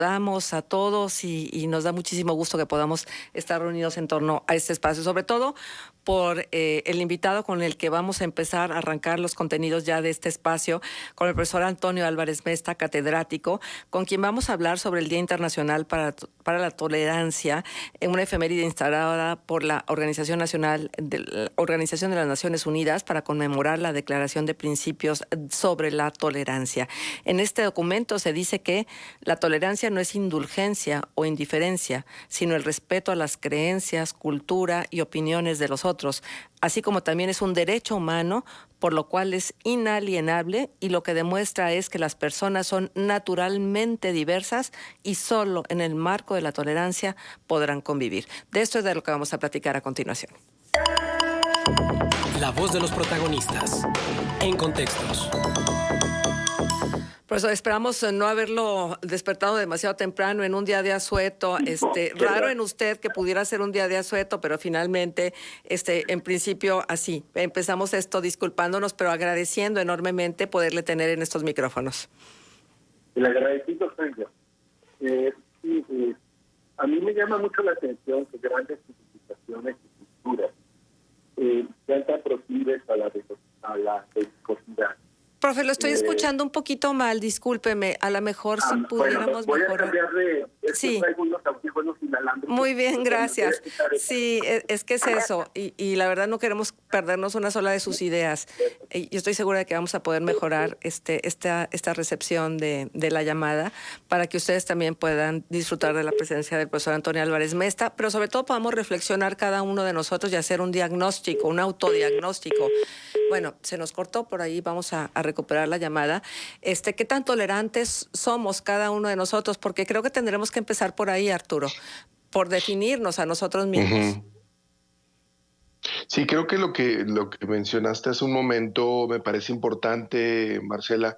Damos a todos y nos da muchísimo gusto que podamos estar reunidos en torno a este espacio, sobre todo por el invitado con el que vamos a empezar a arrancar los contenidos ya de este espacio, con el profesor Antonio Álvarez Mesta, catedrático, con quien vamos a hablar sobre el Día Internacional para la Tolerancia, en una efeméride instalada por la Organización de las Naciones Unidas para conmemorar la Declaración de Principios sobre la Tolerancia. En este documento se dice que la tolerancia no es indulgencia o indiferencia, sino el respeto a las creencias, cultura y opiniones de los otros, así como también es un derecho humano, por lo cual es inalienable, y lo que demuestra es que las personas son naturalmente diversas y solo en el marco de la tolerancia podrán convivir. De esto es de lo que vamos a platicar a continuación. La voz de los protagonistas, en Contextos. Por eso esperamos no haberlo despertado demasiado temprano en un día de asueto. Raro en usted que pudiera ser un día de asueto, pero finalmente, en principio, así. Empezamos esto disculpándonos, pero agradeciendo enormemente poderle tener en estos micrófonos. El agradecido soy yo. A mí me llama mucho la atención que grandes civilizaciones y culturas sean tan proclives a la belicosidad. Profe, lo estoy escuchando un poquito mal, discúlpeme. A lo mejor si pudiéramos voy mejorar. a cambiar de... Sí. Traigo unos audífonos inalámbricos. Muy bien, gracias. Sí, es que es eso. Y la verdad no queremos perdernos una sola de sus ideas. Yo estoy segura de que vamos a poder mejorar esta recepción de la llamada para que ustedes también puedan disfrutar de la presencia del profesor Antonio Álvarez Mesta, pero sobre todo podamos reflexionar cada uno de nosotros y hacer un diagnóstico, un autodiagnóstico. Bueno, se nos cortó por ahí, vamos a recuperar la llamada. ¿Qué tan tolerantes somos cada uno de nosotros? Porque creo que tendremos que empezar por ahí, Arturo, por definirnos a nosotros mismos. Uh-huh. Sí, creo que lo que mencionaste hace un momento me parece importante, Marcela,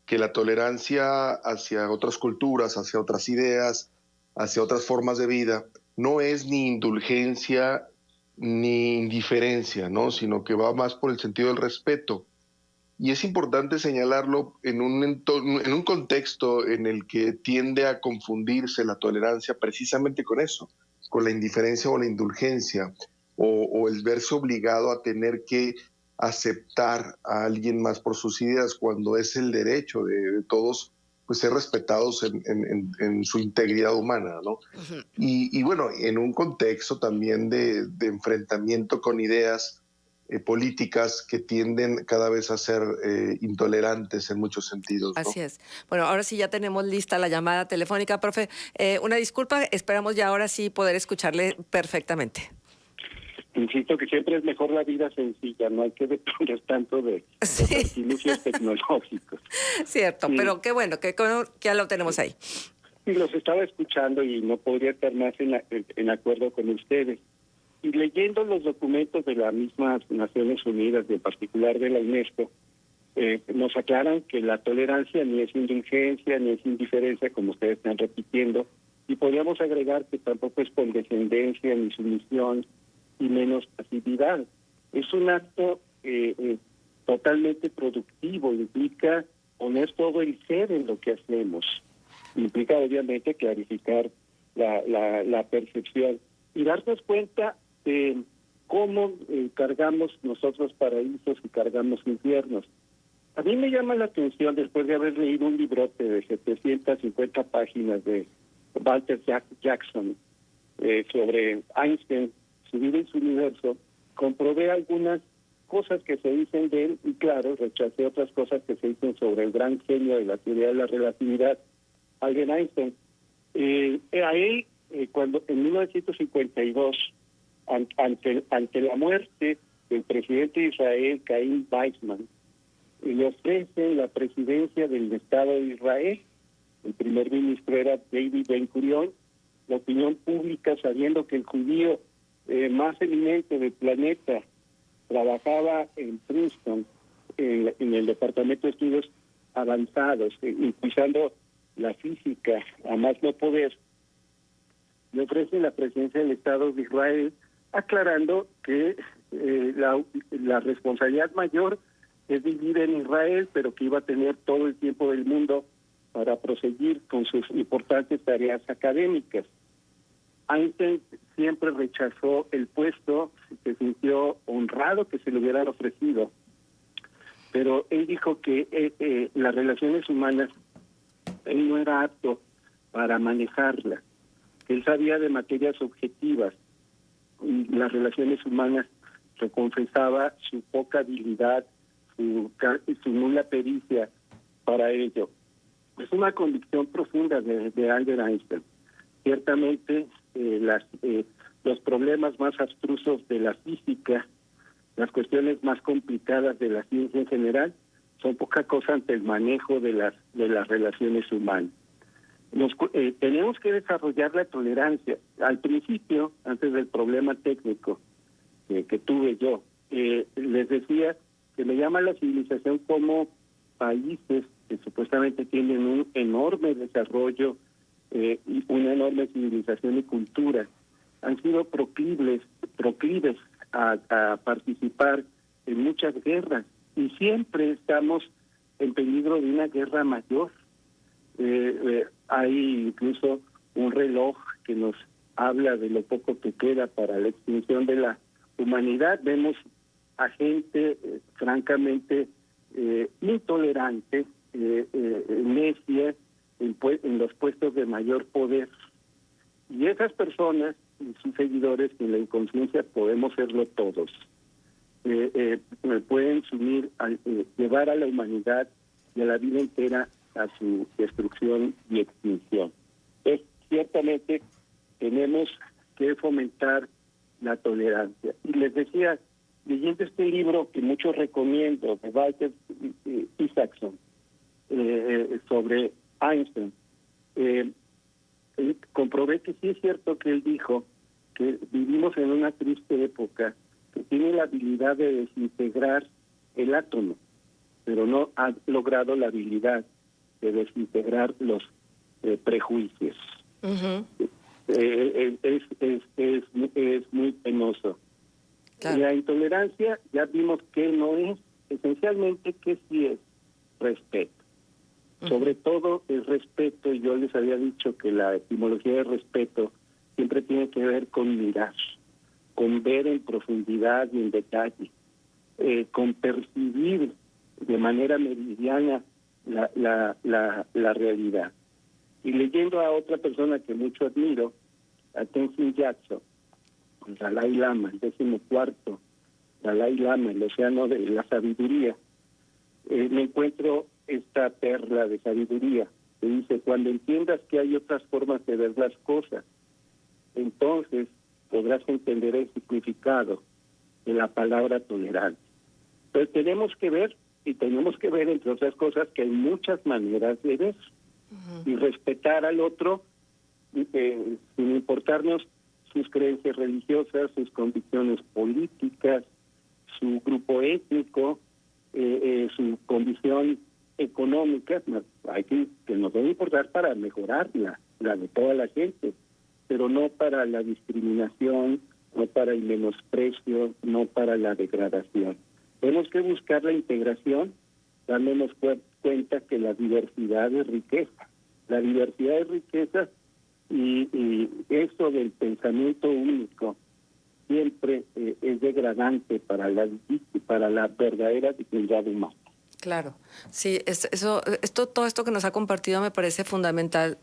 que la tolerancia hacia otras culturas, hacia otras ideas, hacia otras formas de vida, no es ni indulgencia ni indiferencia, ¿no? Sino que va más por el sentido del respeto. Y es importante señalarlo en un contexto en el que tiende a confundirse la tolerancia precisamente con eso, con la indiferencia o la indulgencia, o el verse obligado a tener que aceptar a alguien más por sus ideas, cuando es el derecho de todos pues ser respetados en su integridad humana, ¿no? Uh-huh. Y bueno, en un contexto también de enfrentamiento con ideas políticas que tienden cada vez a ser intolerantes en muchos sentidos, ¿no? Así es. Bueno, ahora sí ya tenemos lista la llamada telefónica, profe. Una disculpa, esperamos ya ahora sí poder escucharle perfectamente. Insisto que siempre es mejor la vida sencilla, no hay que depender tanto de artilugios tecnológicos. Cierto, sí. Pero qué bueno que ya lo tenemos ahí. Sí, los estaba escuchando y no podría estar más en acuerdo con ustedes. Y leyendo los documentos de las mismas Naciones Unidas, y en particular de la UNESCO, nos aclaran que la tolerancia ni es indulgencia, ni es indiferencia, como ustedes están repitiendo, y podríamos agregar que tampoco es condescendencia, ni sumisión, y menos pasividad. Es un acto totalmente productivo, implica poner todo el ser en lo que hacemos, implica obviamente clarificar la percepción y darnos cuenta de cómo cargamos nosotros paraísos y cargamos infiernos. A mí me llama la atención, después de haber leído un librote de 750 páginas de Walter Jackson sobre Einstein, su vida y su universo, comprobé algunas cosas que se dicen de él y claro, rechacé otras cosas que se dicen sobre el gran genio de la teoría de la relatividad, Albert Einstein. A él, cuando en 1952, ante la muerte del presidente de Israel, Chaim Weizmann, le ofrecen la presidencia del Estado de Israel. El primer ministro era David Ben-Gurion. La opinión pública, sabiendo que el judío más eminente del planeta trabajaba en Princeton, en el Departamento de Estudios Avanzados, impulsando la física a más no poder, le ofrecen la presidencia del Estado de Israel, aclarando que la responsabilidad mayor es vivir en Israel, pero que iba a tener todo el tiempo del mundo para proseguir con sus importantes tareas académicas. Einstein siempre rechazó el puesto, se sintió honrado que se le hubieran ofrecido, pero él dijo que las relaciones humanas, él no era apto para manejarlas, que él sabía de materias objetivas, y las relaciones humanas reconfesaba su poca habilidad, su nula pericia para ello. Es una convicción profunda de Albert Einstein. Ciertamente los problemas más abstrusos de la física, las cuestiones más complicadas de la ciencia en general, son poca cosa ante el manejo de las relaciones humanas. Tenemos que desarrollar la tolerancia. Al principio, antes del problema técnico que tuve yo, les decía que me llama la civilización como países que supuestamente tienen un enorme desarrollo y una enorme civilización y cultura, han sido proclives a participar en muchas guerras, y siempre estamos en peligro de una guerra mayor. Hay incluso un reloj que nos habla de lo poco que queda para la extinción de la humanidad. Vemos a gente francamente intolerante, necia, en los puestos de mayor poder. Y esas personas y sus seguidores, que en la inconsciencia podemos serlo todos, pueden llevar a la humanidad y a la vida entera a su destrucción y extinción. Ciertamente tenemos que fomentar la tolerancia. Y les decía, leyendo este libro que mucho recomiendo, de Walter Isaacson, sobre Einstein, comprobé que sí es cierto que él dijo que vivimos en una triste época, que tiene la habilidad de desintegrar el átomo, pero no ha logrado la habilidad de desintegrar los prejuicios. Uh-huh. Es muy penoso. Claro. La intolerancia, ya vimos que no es, esencialmente que sí es respeto. Uh-huh. Sobre todo el respeto, y yo les había dicho que la etimología de respeto siempre tiene que ver con mirar, con ver en profundidad y en detalle, con percibir de manera meridiana la realidad. Y leyendo a otra persona que mucho admiro, a Tenzin Gyatso, el Dalai Lama, el 14º Dalai Lama, el océano de la sabiduría, me encuentro esta perla de sabiduría que dice: cuando entiendas que hay otras formas de ver las cosas, entonces podrás entender el significado de la palabra tolerancia. Entonces tenemos que ver, entre otras cosas, que hay muchas maneras de ver. Uh-huh. Y respetar al otro sin importarnos sus creencias religiosas, sus convicciones políticas, su grupo étnico, su condición económica. Hay que nos debe importar para mejorar la de toda la gente, pero no para la discriminación, no para el menosprecio, no para la degradación. Tenemos que buscar la integración, dándonos cuenta que la diversidad es riqueza. La diversidad es riqueza, y eso del pensamiento único siempre es degradante para la verdadera dignidad humana. Claro, sí, todo esto que nos ha compartido me parece fundamental,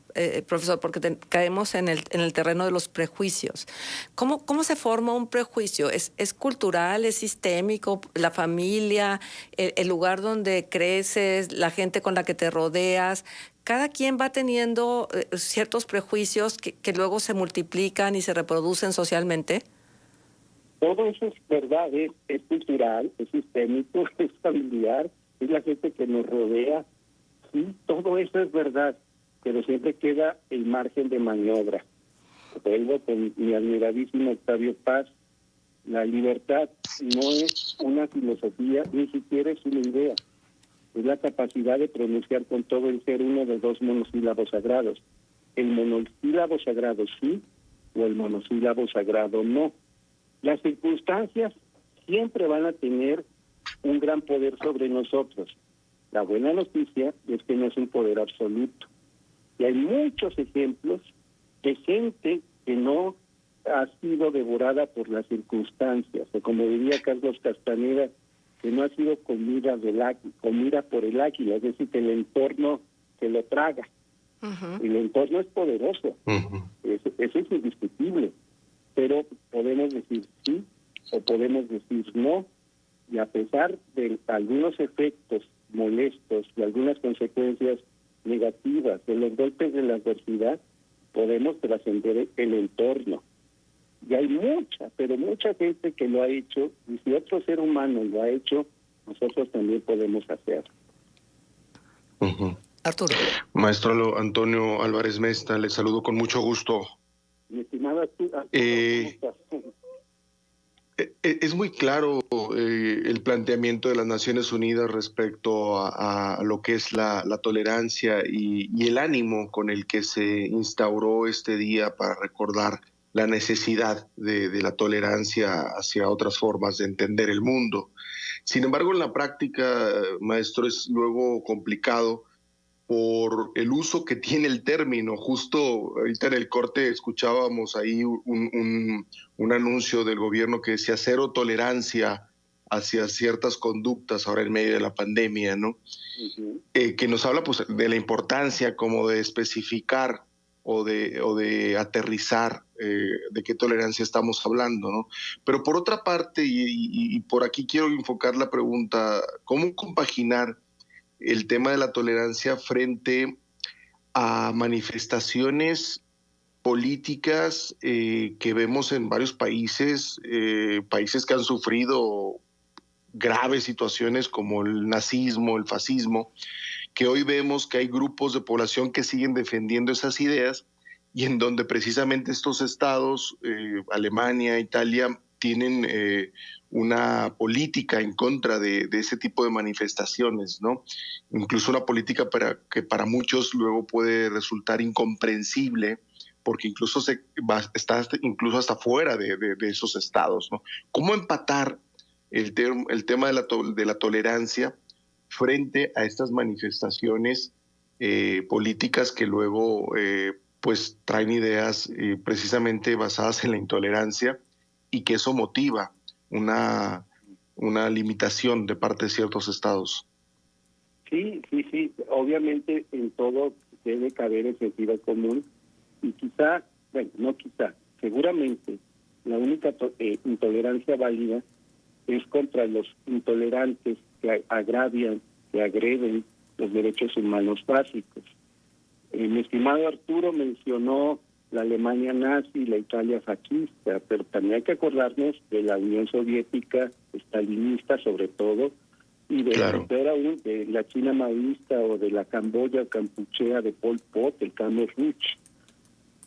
profesor, porque caemos en el terreno de los prejuicios. ¿Cómo se forma un prejuicio? ¿Es cultural, es sistémico, la familia, el lugar donde creces, la gente con la que te rodeas? Cada quien va teniendo ciertos prejuicios que luego se multiplican y se reproducen socialmente. Todo eso es verdad, es cultural, es sistémico, es familiar, es la gente que nos rodea. Sí, todo eso es verdad, pero siempre queda el margen de maniobra. Vuelvo con mi admiradísimo Octavio Paz: la libertad no es una filosofía, ni siquiera es una idea. Es la capacidad de pronunciar con todo el ser uno de dos monosílabos sagrados. El monosílabo sagrado sí, o el monosílabo sagrado no. Las circunstancias siempre van a tener un gran poder sobre nosotros. La buena noticia es que no es un poder absoluto. Y hay muchos ejemplos de gente que no ha sido devorada por las circunstancias, o como diría Carlos Castaneda, que no ha sido comida por el águila, es decir, que el entorno se lo traga. El entorno es poderoso, eso es indiscutible, pero podemos decir sí o podemos decir no, y a pesar de algunos efectos molestos y algunas consecuencias negativas de los golpes de la adversidad, podemos trascender el entorno. Y hay pero mucha gente que lo ha hecho, y si otro ser humano lo ha hecho, nosotros también podemos hacerlo. Arturo. Maestro Antonio Álvarez Mesta, le saludo con mucho gusto. Mi estimado Arturo, es muy claro el planteamiento de las Naciones Unidas respecto a lo que es la tolerancia y el ánimo con el que se instauró este día para recordar la necesidad de la tolerancia hacia otras formas de entender el mundo. Sin embargo, en la práctica, maestro, es luego complicado por el uso que tiene el término. Justo ahorita en el corte escuchábamos ahí un anuncio del gobierno que decía cero tolerancia hacia ciertas conductas ahora en medio de la pandemia, ¿no? Que nos habla pues de la importancia como de especificar o de aterrizar de qué tolerancia estamos hablando, ¿no? Pero por otra parte, y por aquí quiero enfocar la pregunta, ¿cómo compaginar el tema de la tolerancia frente a manifestaciones políticas que vemos en varios países, países que han sufrido graves situaciones como el nazismo, el fascismo, que hoy vemos que hay grupos de población que siguen defendiendo esas ideas y en donde precisamente estos estados, Alemania, Italia, tienen una política en contra de ese tipo de manifestaciones, ¿no? Incluso una política que para muchos luego puede resultar incomprensible, porque incluso está incluso hasta fuera de esos estados, ¿no? ¿Cómo empatar el tema de la tolerancia frente a estas manifestaciones políticas que luego pues traen ideas precisamente basadas en la intolerancia y que eso motiva una limitación de parte de ciertos estados? Sí. Obviamente en todo debe caber el sentido común y seguramente la única intolerancia válida es contra los intolerantes que agravian, que agreden los derechos humanos básicos. Mi estimado Arturo mencionó la Alemania nazi, la Italia fascista, pero también hay que acordarnos de la Unión Soviética estalinista sobre todo, y de la China maoísta o de la Camboya campuchea de Pol Pot, el Khmer Rouge.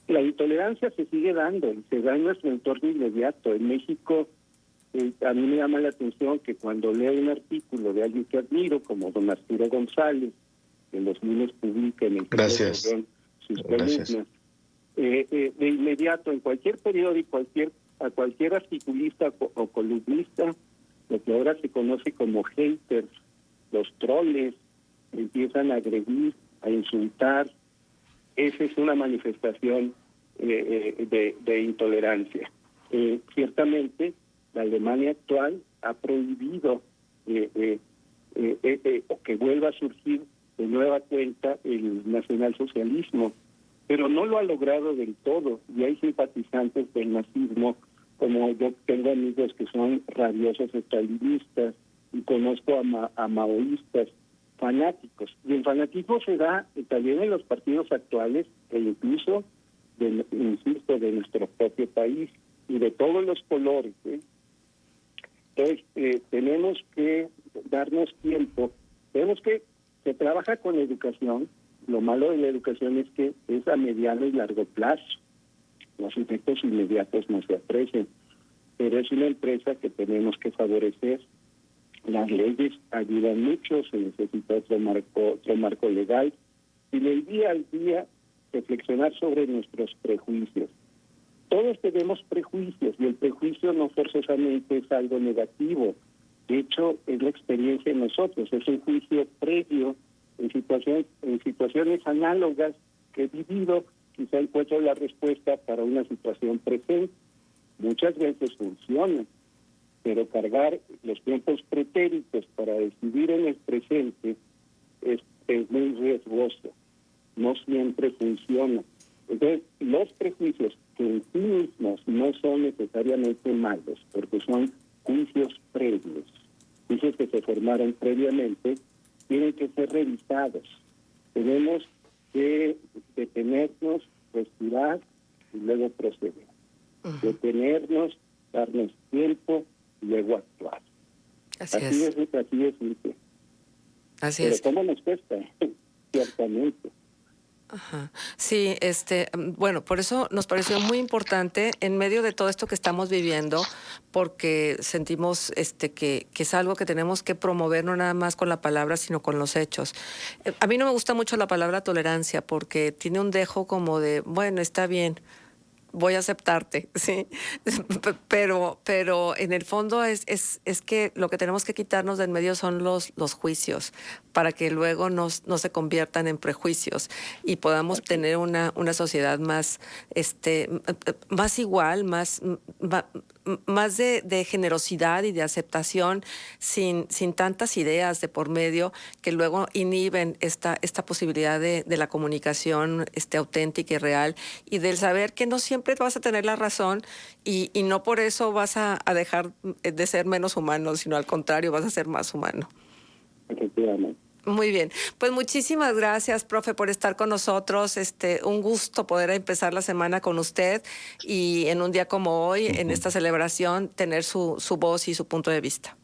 La intolerancia se sigue dando y se da en nuestro entorno inmediato. En México, a mí me llama la atención que cuando leo un artículo de alguien que admiro, como don Arturo González, que los lunes publica en el Gracias. sus columnas, de inmediato en cualquier periódico, a cualquier articulista o columnista, lo que ahora se conoce como haters, los troles, empiezan a agredir, a insultar. Esa es una manifestación de intolerancia. Ciertamente, la Alemania actual ha prohibido o que vuelva a surgir de nueva cuenta el nacionalsocialismo, pero no lo ha logrado del todo, y hay simpatizantes del nazismo, como yo tengo amigos que son rabiosos estalinistas y conozco a maoístas fanáticos, y el fanatismo se da también en los partidos actuales e incluso, insisto, de nuestro propio país y de todos los colores, Entonces, tenemos que darnos tiempo, se trabaja con educación. Lo malo de la educación es que es a mediano y largo plazo. Los efectos inmediatos no se aprecian, pero es una empresa que tenemos que favorecer. Las leyes ayudan mucho, se necesita otro marco legal, y del día al día reflexionar sobre nuestros prejuicios. Todos tenemos prejuicios y el prejuicio no forzosamente es algo negativo. De hecho, es la experiencia de nosotros, es un juicio previo en situaciones análogas que he vivido, quizá encuentro la respuesta para una situación presente. Muchas veces funciona, pero cargar los tiempos pretéritos para decidir en el presente es muy riesgoso, no siempre funciona. Entonces, los prejuicios que en sí mismos no son necesariamente malos, porque son juicios previos, juicios que se formaron previamente, tienen que ser revisados. Tenemos que detenernos, respirar y luego proceder. Detenernos, darnos tiempo y luego actuar. Así Así es. simple. Así Pero es. ¿cómo nos cuesta? Ciertamente. Ajá. Sí, bueno, por eso nos pareció muy importante en medio de todo esto que estamos viviendo, porque sentimos que es algo que tenemos que promover no nada más con la palabra, sino con los hechos. A mí no me gusta mucho la palabra tolerancia porque tiene un dejo como de, bueno, está bien, voy a aceptarte, sí, pero en el fondo es que lo que tenemos que quitarnos de en medio son los juicios para que luego no se conviertan en prejuicios y podamos tener una sociedad más más igual, más de generosidad y de aceptación sin tantas ideas de por medio que luego inhiben esta posibilidad de la comunicación auténtica y real y del saber que no siempre vas a tener la razón y no por eso vas a dejar de ser menos humano, sino al contrario, vas a ser más humano. Efectivamente. Muy bien, pues muchísimas gracias, profe, por estar con nosotros. Un gusto poder empezar la semana con usted y en un día como hoy, en esta celebración, tener su voz y su punto de vista.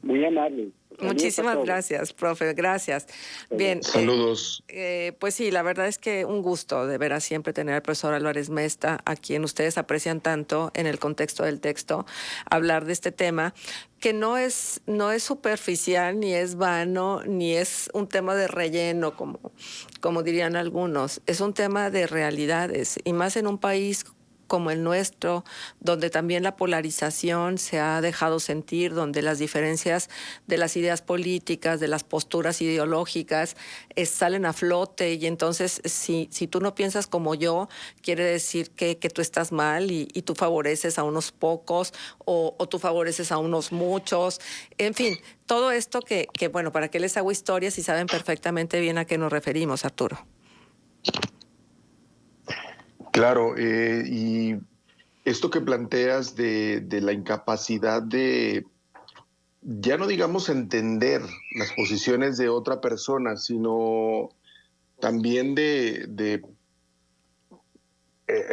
Muy amable. Muchísimas gracias, profe, gracias. Bien. Saludos. Pues sí, la verdad es que un gusto de veras siempre tener al profesor Álvarez Mesta, a quien ustedes aprecian tanto en el contexto del texto, hablar de este tema que no es superficial, ni es vano, ni es un tema de relleno, como dirían algunos. Es un tema de realidades, y más en un país como el nuestro, donde también la polarización se ha dejado sentir, donde las diferencias de las ideas políticas, de las posturas ideológicas, salen a flote, y entonces si tú no piensas como yo, quiere decir que tú estás mal y tú favoreces a unos pocos o tú favoreces a unos muchos. En fin, todo esto que bueno, ¿para qué les hago historias si saben perfectamente bien a qué nos referimos, Arturo? Claro, y esto que planteas de la incapacidad de, ya no digamos entender las posiciones de otra persona, sino también de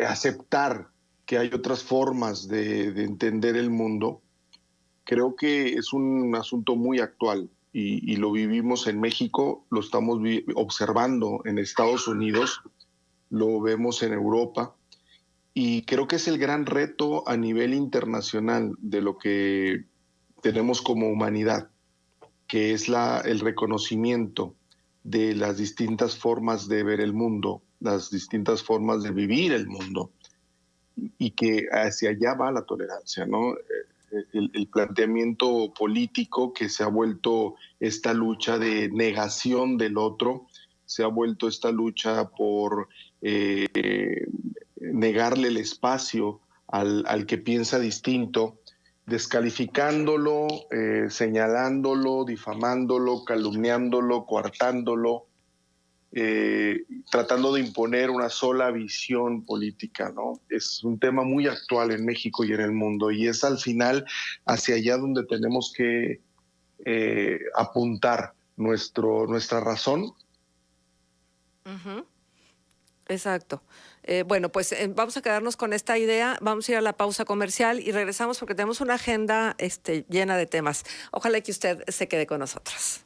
aceptar que hay otras formas de entender el mundo, creo que es un asunto muy actual y lo vivimos en México, lo estamos observando en Estados Unidos, lo vemos en Europa, y creo que es el gran reto a nivel internacional de lo que tenemos como humanidad, que es el reconocimiento de las distintas formas de ver el mundo, las distintas formas de vivir el mundo, y que hacia allá va la tolerancia, ¿no? El planteamiento político que se ha vuelto esta lucha de negación del otro, se ha vuelto esta lucha por negarle el espacio al que piensa distinto, descalificándolo, señalándolo, difamándolo, calumniándolo, coartándolo, tratando de imponer una sola visión política, ¿no? Es un tema muy actual en México y en el mundo, y es al final hacia allá donde tenemos que apuntar nuestra razón. Uh-huh. Exacto. Bueno, pues vamos a quedarnos con esta idea, vamos a ir a la pausa comercial y regresamos porque tenemos una agenda llena de temas. Ojalá que usted se quede con nosotros.